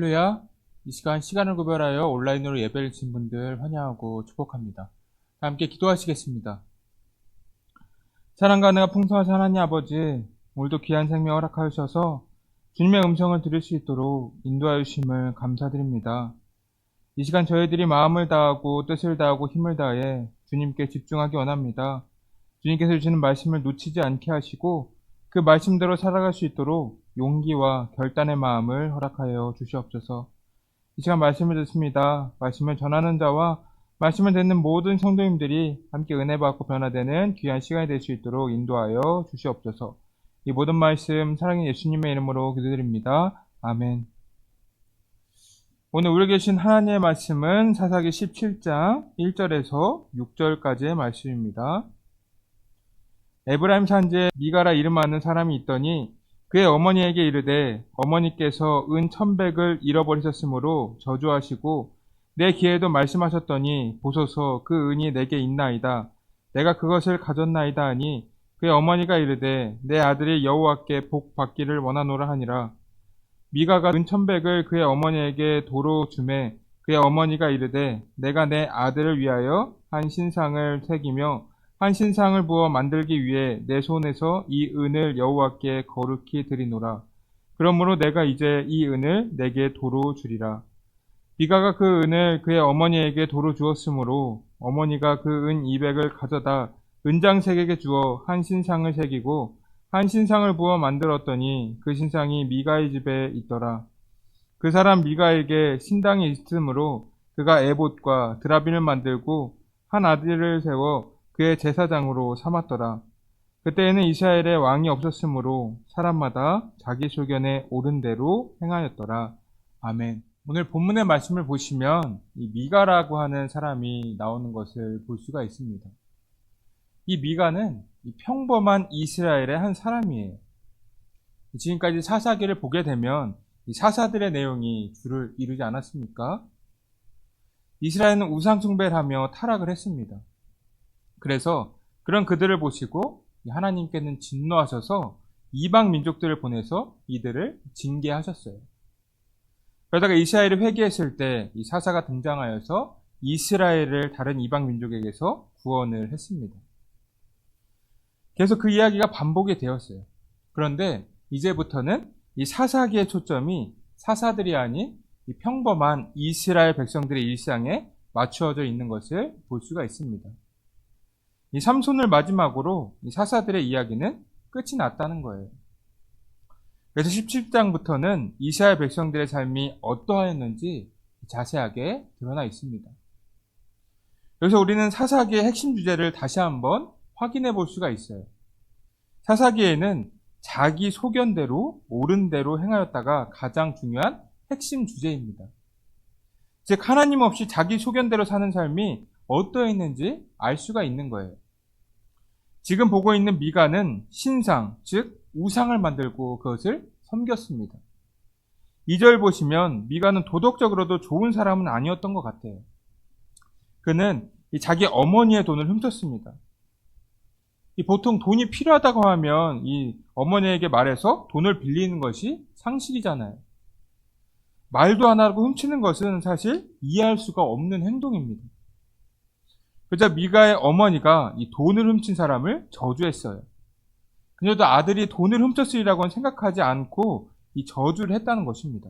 할렐루야. 이 시간 시간을 구별하여 온라인으로 예배를 드린 분들 환영하고 축복합니다. 함께 기도하시겠습니다. 사랑과 은혜가 풍성하신 하나님 아버지, 오늘도 귀한 생명을 허락하셔서 주님의 음성을 들을 수 있도록 인도하여 주심을 감사드립니다. 이 시간 저희들이 마음을 다하고 뜻을 다하고 힘을 다해 주님께 집중하기 원합니다. 주님께서 주시는 말씀을 놓치지 않게 하시고 그 말씀대로 살아갈 수 있도록 용기와 결단의 마음을 허락하여 주시옵소서. 이 시간 말씀을 듣습니다. 말씀을 전하는 자와 말씀을 듣는 모든 성도님들이 함께 은혜 받고 변화되는 귀한 시간이 될 수 있도록 인도하여 주시옵소서. 이 모든 말씀 사랑의 예수님의 이름으로 기도드립니다. 아멘. 오늘 우리 계신 하나님의 말씀은 사사기 17장 1절에서 6절까지의 말씀입니다. 에브라임 산지에 미가라 이름하는 사람이 있더니 그의 어머니에게 이르되 어머니께서 은 1,100을 잃어버리셨으므로 저주하시고 내 귀에도 말씀하셨더니 보소서 그 은이 내게 있나이다. 내가 그것을 가졌나이다 하니 그의 어머니가 이르되 내 아들이 여호와께 복 받기를 원하노라 하니라. 미가가 은 1,100을 그의 어머니에게 도로 주매 그의 어머니가 이르되 내가 내 아들을 위하여 한 신상을 새기며 한 신상을 부어 만들기 위해 내 손에서 이 은을 여호와께 거룩히 드리노라. 그러므로 내가 이제 이 은을 내게 도로 주리라. 미가가 그 은을 그의 어머니에게 도로 주었으므로 어머니가 그 은 200을 가져다 은장색에게 주어 한 신상을 새기고 한 신상을 부어 만들었더니 그 신상이 미가의 집에 있더라. 그 사람 미가에게 신당이 있으므로 그가 에봇과 드라빈을 만들고 한 아들을 세워 그의 제사장으로 삼았더라. 그때에는 이스라엘에 왕이 없었으므로 사람마다 자기 소견에 옳은 대로 행하였더라. 아멘. 오늘 본문의 말씀을 보시면 이 미가라고 하는 사람이 나오는 것을 볼 수가 있습니다. 이 미가는 이 평범한 이스라엘의 한 사람이에요. 지금까지 사사기를 보게 되면 이 사사들의 내용이 주를 이루지 않았습니까? 이스라엘은 우상 숭배를 하며 타락을 했습니다. 그래서 그런 그들을 보시고 하나님께는 진노하셔서 이방 민족들을 보내서 이들을 징계하셨어요. 그러다가 이스라엘이 회개했을 때 이 사사가 등장하여서 이스라엘을 다른 이방 민족에게서 구원을 했습니다. 계속 그 이야기가 반복이 되었어요. 그런데 이제부터는 이 사사기의 초점이 사사들이 아닌 이 평범한 이스라엘 백성들의 일상에 맞추어져 있는 것을 볼 수가 있습니다. 이 삼손을 마지막으로 이 사사들의 이야기는 끝이 났다는 거예요. 그래서 17장부터는 이스라엘 백성들의 삶이 어떠하였는지 자세하게 드러나 있습니다. 여기서 우리는 사사기의 핵심 주제를 다시 한번 확인해 볼 수가 있어요. 사사기에는 자기 소견대로 옳은 대로 행하였다가 가장 중요한 핵심 주제입니다. 즉 하나님 없이 자기 소견대로 사는 삶이 어떠했는지 알 수가 있는 거예요. 지금 보고 있는 미가는 신상, 즉 우상을 만들고 그것을 섬겼습니다. 2절 보시면 미가는 도덕적으로도 좋은 사람은 아니었던 것 같아요. 그는 자기 어머니의 돈을 훔쳤습니다. 보통 돈이 필요하다고 하면 이 어머니에게 말해서 돈을 빌리는 것이 상식이잖아요. 말도 안 하고 훔치는 것은 사실 이해할 수가 없는 행동입니다. 그러자 미가의 어머니가 이 돈을 훔친 사람을 저주했어요. 그녀도 아들이 돈을 훔쳤으리라고는 생각하지 않고 이 저주를 했다는 것입니다.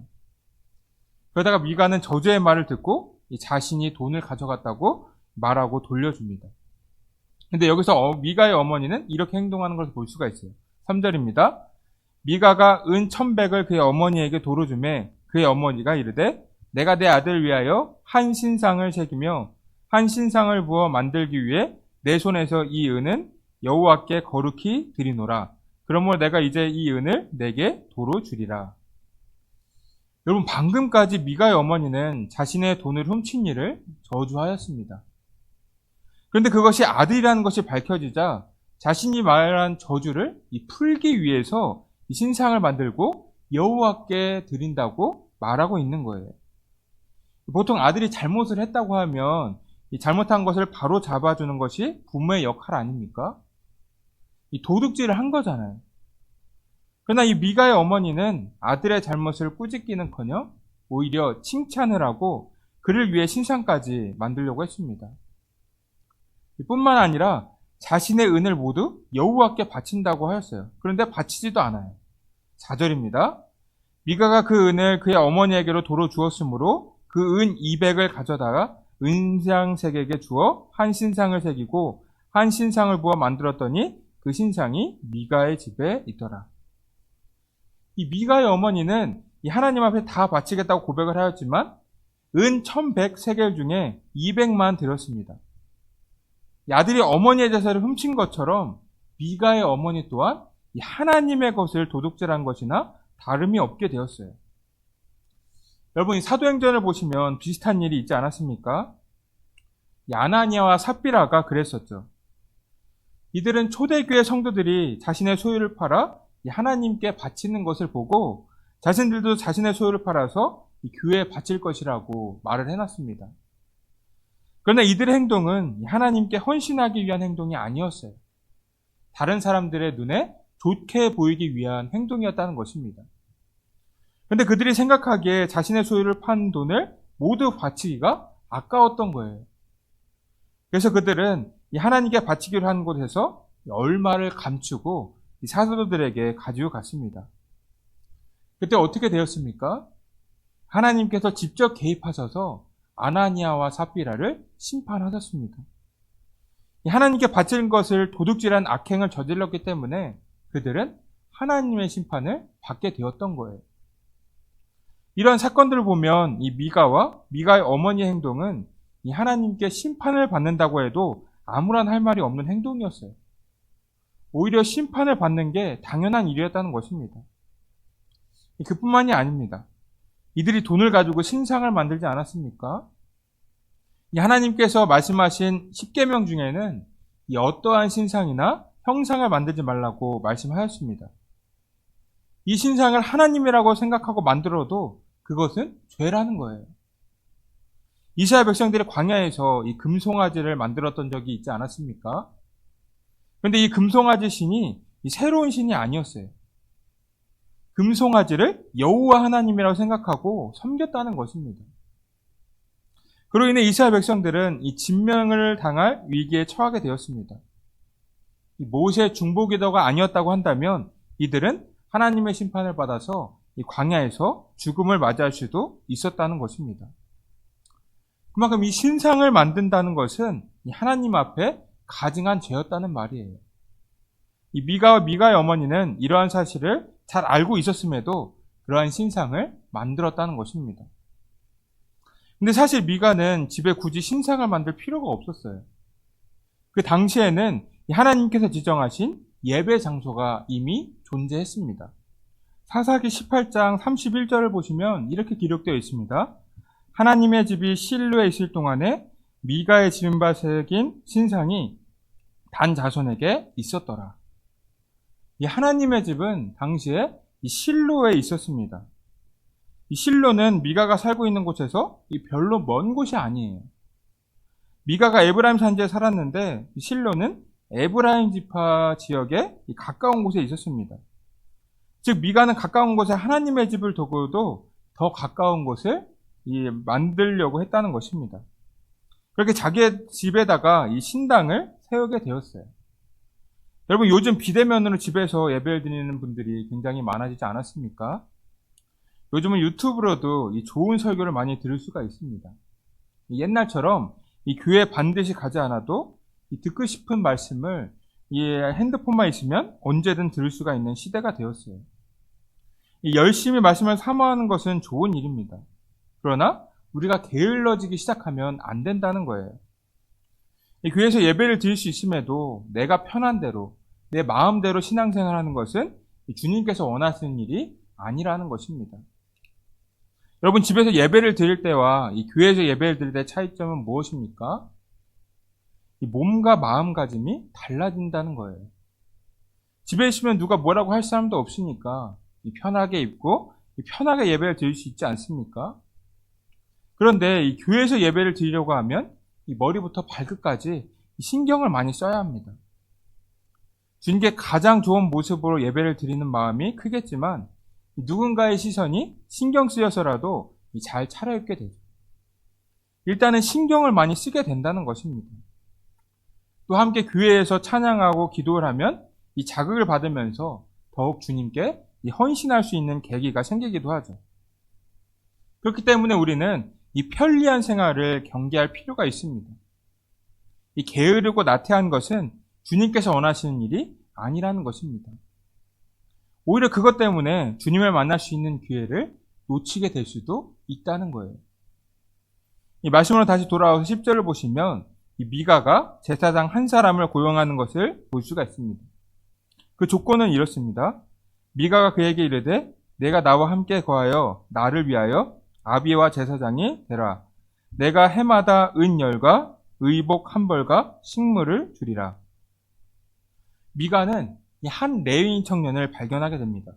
그러다가 미가는 저주의 말을 듣고 자신이 돈을 가져갔다고 말하고 돌려줍니다. 근데 여기서 미가의 어머니는 이렇게 행동하는 것을 볼 수가 있어요. 3절입니다. 미가가 은 1,100을 그의 어머니에게 도로 주매 그의 어머니가 이르되 내가 내 아들을 위하여 한 신상을 새기며 한 신상을 부어 만들기 위해 내 손에서 이 은은 여호와께 거룩히 드리노라. 그러므로 내가 이제 이 은을 내게 도로 주리라. 여러분 방금까지 미가의 어머니는 자신의 돈을 훔친 일을 저주하였습니다. 그런데 그것이 아들이라는 것이 밝혀지자 자신이 말한 저주를 풀기 위해서 이 신상을 만들고 여호와께 드린다고 말하고 있는 거예요. 보통 아들이 잘못을 했다고 하면 이 잘못한 것을 바로 잡아주는 것이 부모의 역할 아닙니까? 이 도둑질을 한 거잖아요. 그러나 이 미가의 어머니는 아들의 잘못을 꾸짖기는커녕 오히려 칭찬을 하고 그를 위해 신상까지 만들려고 했습니다. 뿐만 아니라 자신의 은을 모두 여호와께 바친다고 하였어요. 그런데 바치지도 않아요. 4절입니다. 미가가 그 은을 그의 어머니에게로 도로 주었으므로 그 은 200을 가져다가 은장색에게 주어 한 신상을 새기고 한 신상을 부어 만들었더니 그 신상이 미가의 집에 있더라. 이 미가의 어머니는 이 하나님 앞에 다 바치겠다고 고백을 하였지만 은 1100세겔 중에 200만 드렸습니다. 이 아들이 어머니의 제사를 훔친 것처럼 미가의 어머니 또한 이 하나님의 것을 도둑질한 것이나 다름이 없게 되었어요. 여러분, 이 사도행전을 보시면 비슷한 일이 있지 않았습니까? 이 아나니아와 삽비라가 그랬었죠. 이들은 초대교회 성도들이 자신의 소유를 팔아 이 하나님께 바치는 것을 보고 자신들도 자신의 소유를 팔아서 이 교회에 바칠 것이라고 말을 해놨습니다. 그러나 이들의 행동은 하나님께 헌신하기 위한 행동이 아니었어요. 다른 사람들의 눈에 좋게 보이기 위한 행동이었다는 것입니다. 그런데 그들이 생각하기에 자신의 소유를 판 돈을 모두 바치기가 아까웠던 거예요. 그래서 그들은 이 하나님께 바치기로 한 곳에서 얼마를 감추고 이 사도들에게 가지고 갔습니다. 그때 어떻게 되었습니까? 하나님께서 직접 개입하셔서 아나니아와 삽비라를 심판하셨습니다. 하나님께 바친 것을 도둑질한 악행을 저질렀기 때문에 그들은 하나님의 심판을 받게 되었던 거예요. 이런 사건들을 보면 이 미가와 미가의 어머니의 행동은 이 하나님께 심판을 받는다고 해도 아무런 할 말이 없는 행동이었어요. 오히려 심판을 받는 게 당연한 일이었다는 것입니다. 그뿐만이 아닙니다. 이들이 돈을 가지고 신상을 만들지 않았습니까? 이 하나님께서 말씀하신 10계명 중에는 이 어떠한 신상이나 형상을 만들지 말라고 말씀하였습니다. 이 신상을 하나님이라고 생각하고 만들어도 그것은 죄라는 거예요. 이스라엘 백성들이 광야에서 이 금송아지를 만들었던 적이 있지 않았습니까? 그런데 이 금송아지 신이 이 새로운 신이 아니었어요. 금송아지를 여호와 하나님이라고 생각하고 섬겼다는 것입니다. 그로 인해 이스라엘 백성들은 이 진명을 당할 위기에 처하게 되었습니다. 이 모세 중보기도가 아니었다고 한다면 이들은 하나님의 심판을 받아서 이 광야에서 죽음을 맞이할 수도 있었다는 것입니다. 그만큼 이 신상을 만든다는 것은 이 하나님 앞에 가증한 죄였다는 말이에요. 이 미가와 미가의 어머니는 이러한 사실을 잘 알고 있었음에도 그러한 신상을 만들었다는 것입니다. 근데 사실 미가는 집에 굳이 신상을 만들 필요가 없었어요. 그 당시에는 하나님께서 지정하신 예배 장소가 이미 존재했습니다. 사사기 18장 31절을 보시면 이렇게 기록되어 있습니다. 하나님의 집이 실로에 있을 동안에 미가의 지은바 새긴 신상이 단 자손에게 있었더라. 이 하나님의 집은 당시에 이 실로에 있었습니다. 이 실로는 미가가 살고 있는 곳에서 별로 먼 곳이 아니에요. 미가가 에브라임 산지에 살았는데 이 실로는 에브라임 지파 지역에 가까운 곳에 있었습니다. 즉 미가는 가까운 곳에 하나님의 집을 두고도 더 가까운 곳을 만들려고 했다는 것입니다. 그렇게 자기의 집에다가 이 신당을 세우게 되었어요. 여러분, 요즘 비대면으로 집에서 예배를 드리는 분들이 굉장히 많아지지 않았습니까? 요즘은 유튜브로도 이 좋은 설교를 많이 들을 수가 있습니다. 옛날처럼 이 교회 반드시 가지 않아도 이 듣고 싶은 말씀을 이 핸드폰만 있으면 언제든 들을 수가 있는 시대가 되었어요. 이 열심히 말씀을 사모하는 것은 좋은 일입니다. 그러나 우리가 게을러지기 시작하면 안 된다는 거예요. 이 교회에서 예배를 드릴 수 있음에도 내가 편한 대로 내 마음대로 신앙생활하는 것은 주님께서 원하시는 일이 아니라는 것입니다. 여러분, 집에서 예배를 드릴 때와 이 교회에서 예배를 드릴 때의 차이점은 무엇입니까? 이 몸과 마음가짐이 달라진다는 거예요. 집에 있으면 누가 뭐라고 할 사람도 없으니까 편하게 입고 편하게 예배를 드릴 수 있지 않습니까? 그런데 이 교회에서 예배를 드리려고 하면 이 머리부터 발끝까지 신경을 많이 써야 합니다. 주님께 가장 좋은 모습으로 예배를 드리는 마음이 크겠지만 누군가의 시선이 신경 쓰여서라도 잘 차려입게 되죠. 일단은 신경을 많이 쓰게 된다는 것입니다. 또 함께 교회에서 찬양하고 기도를 하면 이 자극을 받으면서 더욱 주님께 헌신할 수 있는 계기가 생기기도 하죠. 그렇기 때문에 우리는 이 편리한 생활을 경계할 필요가 있습니다. 이 게으르고 나태한 것은 주님께서 원하시는 일이 아니라는 것입니다. 오히려 그것 때문에 주님을 만날 수 있는 기회를 놓치게 될 수도 있다는 거예요. 이 말씀으로 다시 돌아와서 10절을 보시면 이 미가가 제사장 한 사람을 고용하는 것을 볼 수가 있습니다. 그 조건은 이렇습니다. 미가가 그에게 이르되 내가 나와 함께 거하여 나를 위하여 아비와 제사장이 되라. 내가 해마다 은열과 의복 한 벌과 식물을 주리라. 미가는 한 레위인 청년을 발견하게 됩니다.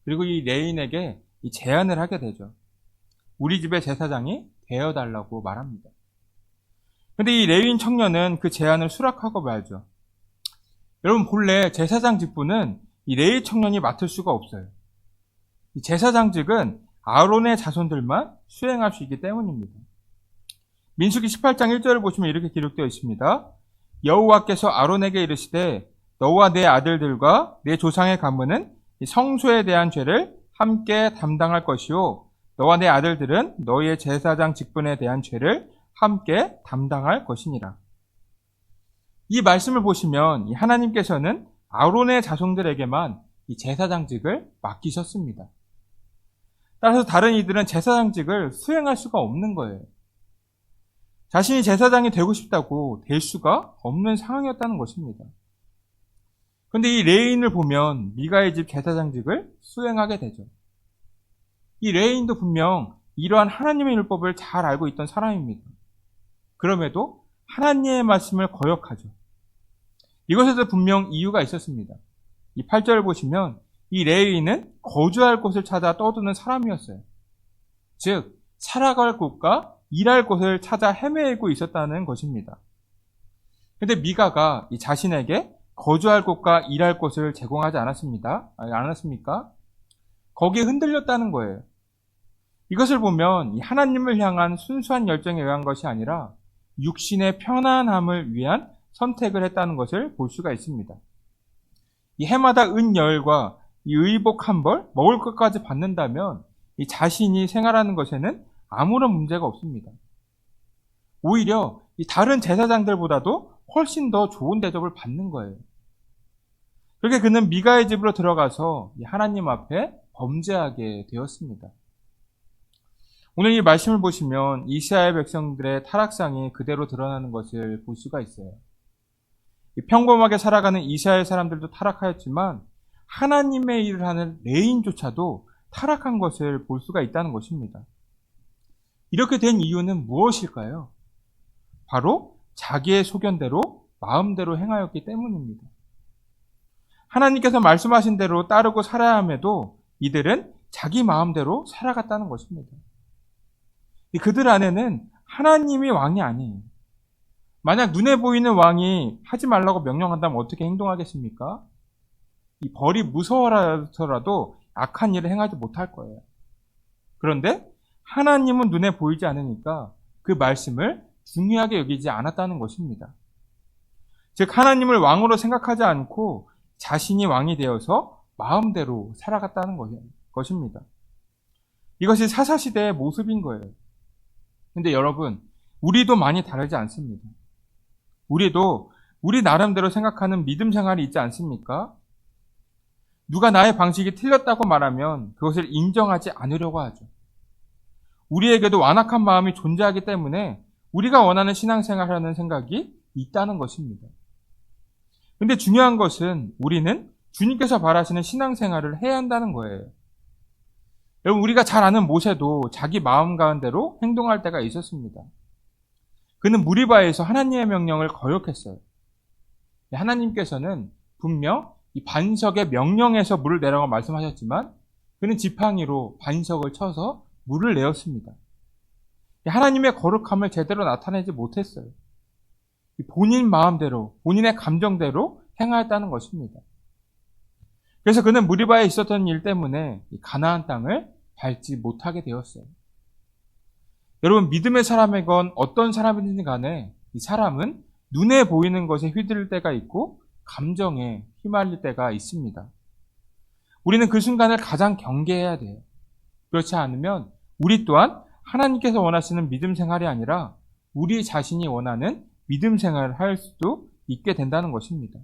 그리고 이 레위인에게 제안을 하게 되죠. 우리 집의 제사장이 되어달라고 말합니다. 근데 이 레위인 청년은 그 제안을 수락하고 말죠. 여러분, 본래 제사장 직분은 이 레위 청년이 맡을 수가 없어요. 이 제사장직은 아론의 자손들만 수행할 수 있기 때문입니다. 민수기 18장 1절을 보시면 이렇게 기록되어 있습니다. 여호와께서 아론에게 이르시되 너와 내 아들들과 내 조상의 가문은 성소에 대한 죄를 함께 담당할 것이요 너와 내 아들들은 너희의 제사장 직분에 대한 죄를 함께 담당할 것이니라. 이 말씀을 보시면 하나님께서는 아론의 자손들에게만 이 제사장직을 맡기셨습니다. 따라서 다른 이들은 제사장직을 수행할 수가 없는 거예요. 자신이 제사장이 되고 싶다고 될 수가 없는 상황이었다는 것입니다. 그런데 이 레위인을 보면 미가의 집 제사장직을 수행하게 되죠. 이 레위인도 분명 이러한 하나님의 율법을 잘 알고 있던 사람입니다. 그럼에도 하나님의 말씀을 거역하죠. 이것에도 분명 이유가 있었습니다. 이 8절을 보시면 이 레위인은 거주할 곳을 찾아 떠드는 사람이었어요. 즉 살아갈 곳과 일할 곳을 찾아 헤매고 있었다는 것입니다. 그런데 미가가 이 자신에게 거주할 곳과 일할 곳을 제공하지 않았습니까? 거기에 흔들렸다는 거예요. 이것을 보면 이 하나님을 향한 순수한 열정에 의한 것이 아니라 육신의 편안함을 위한 선택을 했다는 것을 볼 수가 있습니다. 이 해마다 은열과 이 의복 한 벌, 먹을 것까지 받는다면 이 자신이 생활하는 것에는 아무런 문제가 없습니다. 오히려 이 다른 제사장들보다도 훨씬 더 좋은 대접을 받는 거예요. 그렇게 그는 미가의 집으로 들어가서 하나님 앞에 범죄하게 되었습니다. 오늘 이 말씀을 보시면 이스라엘 백성들의 타락상이 그대로 드러나는 것을 볼 수가 있어요. 평범하게 살아가는 이스라엘 사람들도 타락하였지만 하나님의 일을 하는 레위인조차도 타락한 것을 볼 수가 있다는 것입니다. 이렇게 된 이유는 무엇일까요? 바로 자기의 소견대로 마음대로 행하였기 때문입니다. 하나님께서 말씀하신 대로 따르고 살아야 함에도 이들은 자기 마음대로 살아갔다는 것입니다. 그들 안에는 하나님이 왕이 아니에요. 만약 눈에 보이는 왕이 하지 말라고 명령한다면 어떻게 행동하겠습니까? 이 벌이 무서워라서라도 악한 일을 행하지 못할 거예요. 그런데 하나님은 눈에 보이지 않으니까 그 말씀을 중요하게 여기지 않았다는 것입니다. 즉 하나님을 왕으로 생각하지 않고 자신이 왕이 되어서 마음대로 살아갔다는 것입니다. 이것이 사사시대의 모습인 거예요. 근데 여러분, 우리도 많이 다르지 않습니다. 우리도 우리 나름대로 생각하는 믿음 생활이 있지 않습니까? 누가 나의 방식이 틀렸다고 말하면 그것을 인정하지 않으려고 하죠. 우리에게도 완악한 마음이 존재하기 때문에 우리가 원하는 신앙생활을 하는 생각이 있다는 것입니다. 근데 중요한 것은 우리는 주님께서 바라시는 신앙생활을 해야 한다는 거예요. 여러분, 우리가 잘 아는 모세도 자기 마음 가운데로 행동할 때가 있었습니다. 그는 무리바에서 하나님의 명령을 거역했어요. 하나님께서는 분명 이 반석의 명령에서 물을 내라고 말씀하셨지만 그는 지팡이로 반석을 쳐서 물을 내었습니다. 하나님의 거룩함을 제대로 나타내지 못했어요. 본인 마음대로, 본인의 감정대로 행하였다는 것입니다. 그래서 그는 무리바에 있었던 일 때문에 가나안 땅을 밟지 못하게 되었어요. 여러분, 믿음의 사람이건 어떤 사람이든지 간에 이 사람은 눈에 보이는 것에 휘둘릴 때가 있고 감정에 휘말릴 때가 있습니다. 우리는 그 순간을 가장 경계해야 돼요. 그렇지 않으면 우리 또한 하나님께서 원하시는 믿음 생활이 아니라 우리 자신이 원하는 믿음 생활을 할 수도 있게 된다는 것입니다.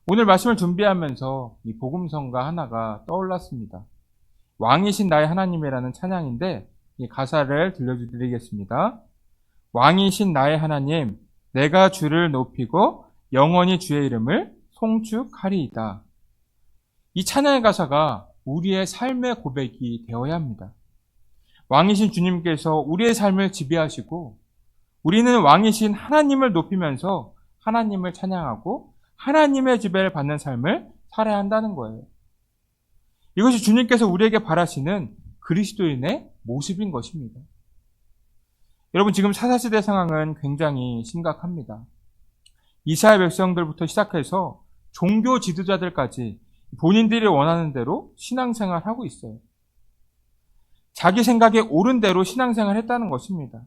오늘 말씀을 준비하면서 이 복음성가 하나가 떠올랐습니다. 왕이신 나의 하나님이라는 찬양인데 이 가사를 들려드리겠습니다. 왕이신 나의 하나님, 내가 주를 높이고 영원히 주의 이름을 송축하리이다. 이 찬양의 가사가 우리의 삶의 고백이 되어야 합니다. 왕이신 주님께서 우리의 삶을 지배하시고 우리는 왕이신 하나님을 높이면서 하나님을 찬양하고 하나님의 지배를 받는 삶을 살아야 한다는 거예요. 이것이 주님께서 우리에게 바라시는 그리스도인의 모습인 것입니다. 여러분, 지금 사사시대 상황은 굉장히 심각합니다. 이스라엘 백성들부터 시작해서 종교 지도자들까지 본인들이 원하는 대로 신앙생활을 하고 있어요. 자기 생각에 옳은 대로 신앙생활을 했다는 것입니다.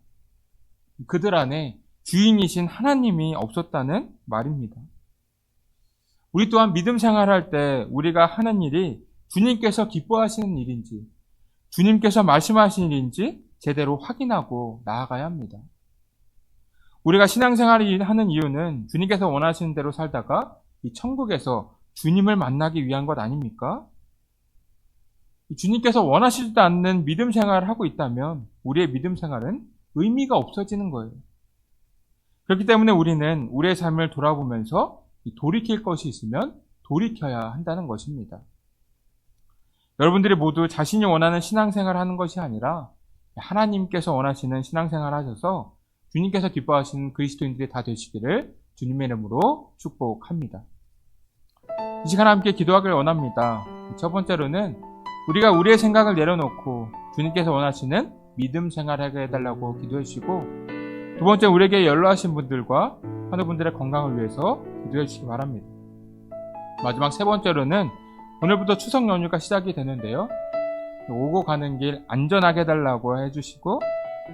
그들 안에 주인이신 하나님이 없었다는 말입니다. 우리 또한 믿음 생활할 때 우리가 하는 일이 주님께서 기뻐하시는 일인지, 주님께서 말씀하시는 일인지 제대로 확인하고 나아가야 합니다. 우리가 신앙생활을 하는 이유는 주님께서 원하시는 대로 살다가 이 천국에서 주님을 만나기 위한 것 아닙니까? 주님께서 원하시지도 않는 믿음 생활을 하고 있다면 우리의 믿음 생활은 의미가 없어지는 거예요. 그렇기 때문에 우리는 우리의 삶을 돌아보면서 돌이킬 것이 있으면 돌이켜야 한다는 것입니다. 여러분들이 모두 자신이 원하는 신앙생활을 하는 것이 아니라 하나님께서 원하시는 신앙생활을 하셔서 주님께서 기뻐하시는 그리스도인들이 다 되시기를 주님의 이름으로 축복합니다. 이 시간 함께 기도하기를 원합니다. 첫 번째로는 우리가 우리의 생각을 내려놓고 주님께서 원하시는 믿음 생활을 하게 해달라고 기도해 주시고, 두 번째, 우리에게 연로하신 분들과 환우분들의 건강을 위해서 기도해 주시기 바랍니다. 마지막 세 번째로는 오늘부터 추석 연휴가 시작이 되는데요. 오고 가는 길 안전하게 해달라고 해주시고,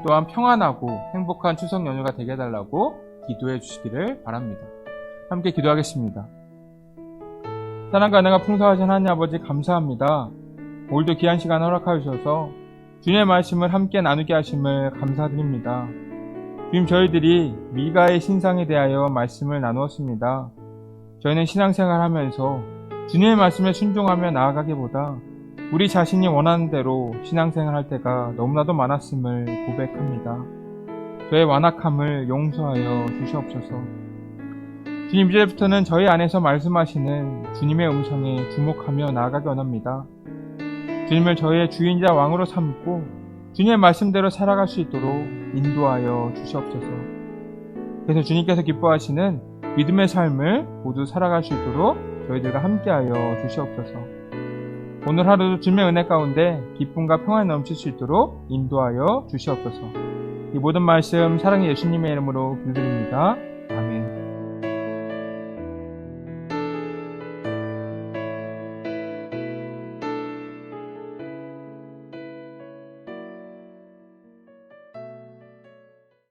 또한 평안하고 행복한 추석 연휴가 되게 해달라고 기도해 주시기를 바랍니다. 함께 기도하겠습니다. 사랑과 은혜가 풍성하신 하나님 아버지, 감사합니다. 오늘도 귀한 시간 허락하여 주셔서 주님의 말씀을 함께 나누게 하심을 감사드립니다. 주님, 저희들이 미가의 신상에 대하여 말씀을 나누었습니다. 저희는 신앙생활 하면서 주님의 말씀에 순종하며 나아가기보다 우리 자신이 원하는 대로 신앙생활 할 때가 너무나도 많았음을 고백합니다. 저의 완악함을 용서하여 주시옵소서. 주님, 이제부터는 저희 안에서 말씀하시는 주님의 음성에 주목하며 나아가기 원합니다. 주님을 저희의 주인자 왕으로 삼고 주님의 말씀대로 살아갈 수 있도록 인도하여 주시옵소서. 그래서 주님께서 기뻐하시는 믿음의 삶을 모두 살아갈 수 있도록 저희들과 함께하여 주시옵소서. 오늘 하루도 주님의 은혜 가운데 기쁨과 평안이 넘칠 수 있도록 인도하여 주시옵소서. 이 모든 말씀 사랑의 예수님의 이름으로 기도드립니다.